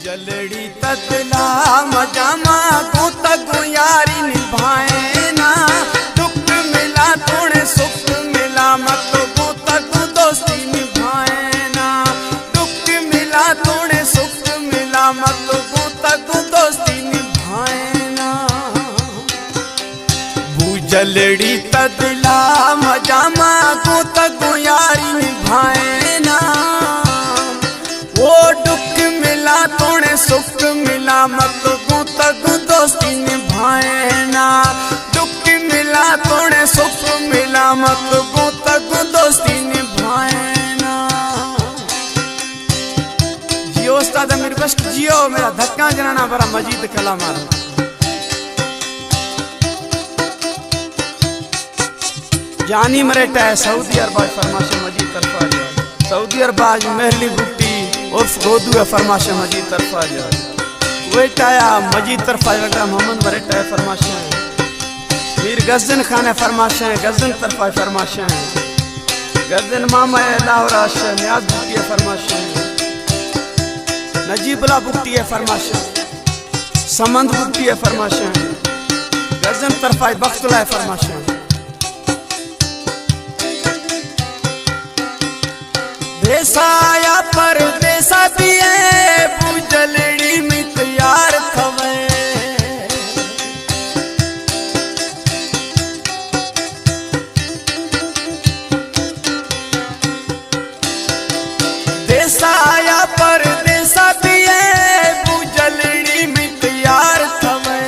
जलड़ी ततला मजामा को तक यारी निभाए ना। दुख मिला थोड़े सुख मिला मत को तक दोस्ती निभाए ना। दुख मिला थोड़े सुख मिला मत को तक दोस्ती निभाए ना। जलड़ी ततला मजामा को तक यारी निभाए ना। वो दुख मिला थोड़े सुख मिला मत को तक दोस्ती निभाए ना। दुख मिला थोड़े सुख मिला मत को तक दोस्ती निभाए ना। जियो उस्ताद मेरे बस जियो मेरा धक्का जनाना बड़ा मजीद कला मारो। जानी मरेटा है सऊदी अरब फरमाशे मजीद तरफा जा। सऊदी अरब महली बुट्टी उर्फ गोदू है फरमाशे मजीद तरफा जा। वेटाया मजीद तरफा जा मोहम्मद मरेटा है फरमाशे। मीर गजन खान है फरमाशे गजन तरफा फरमाशे। गजन मामा है लाहौराश न्याज बुट्टी है फरमाशे। नजीबला बुट्टी है फरमाशे। समंद बुट्टी है फरमाशे। गजन तरफा बख्तुल्लाह है फरमाशे। देसाया पर देसा दिए पूजलड़ी में तैयार थवे। देसाया पर देसा दिए पूजलड़ी में तैयार थवे।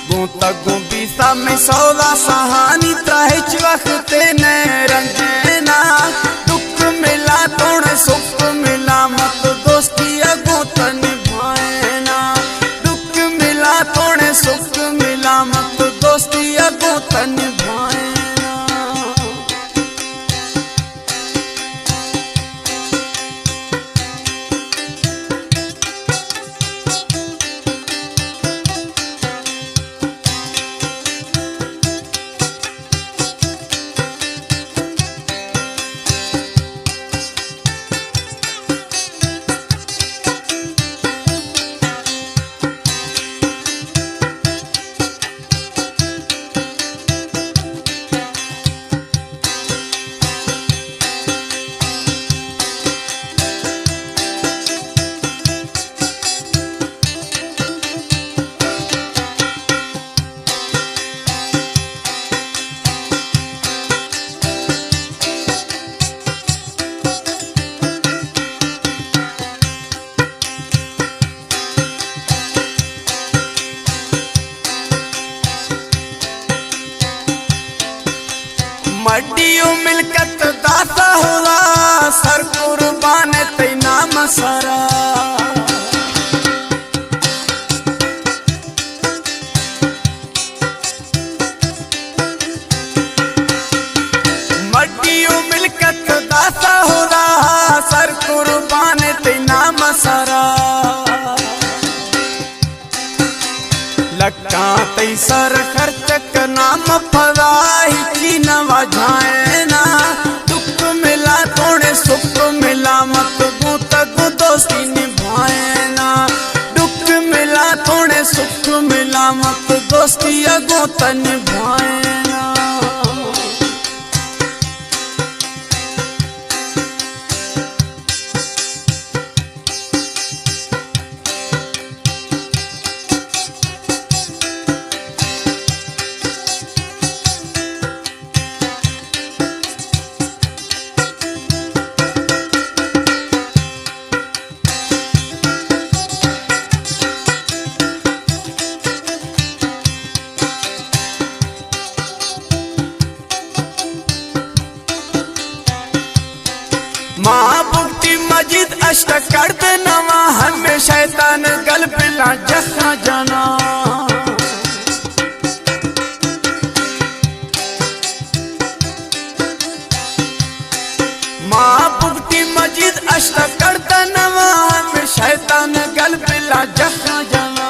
गोता गोबीसा में सौदा सहानी त्राहिच वक्त ने रंजना। दुख मिला थोड़े सुख मिला मत दोस्ती अगोता निभाए ना। दुख मिला थोड़े सुख मिला मत दोस्ती अगोता निभाए ना। मडियो मिलकत दाता होला सर कुर्बान तैना मसारा। मडियो मिलकत दाता होला सर कुर्बान तैना मसारा। लक्का तई सर खर्च का नाम फदाही की नवा जाए ना। दुख मिला थोड़े सुख मिला मत को तक दोस्ती निभाए ना। दुख मिला थोड़े सुख मिला मत दोस्ती अगोता निभाए ना। माँ बुक्ति मजिद अष्ट कर दे नवा हमें शैतान गल पिला जखा जाना। माँ बुक्ति मजिद अष्ट कर दे नवा हमें शैतान गल पिला जखा जाना।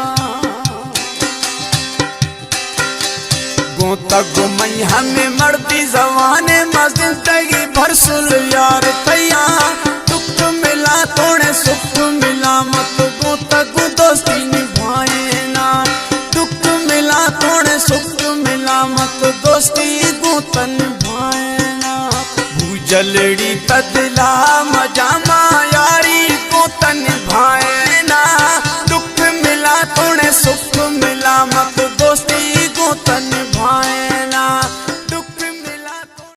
गोता गुमई हमें मर्दी जवाने मजिद तगी भरसुल यार तैया। दुख मिला जलड़ी तदला मजामा यारी को तन भाए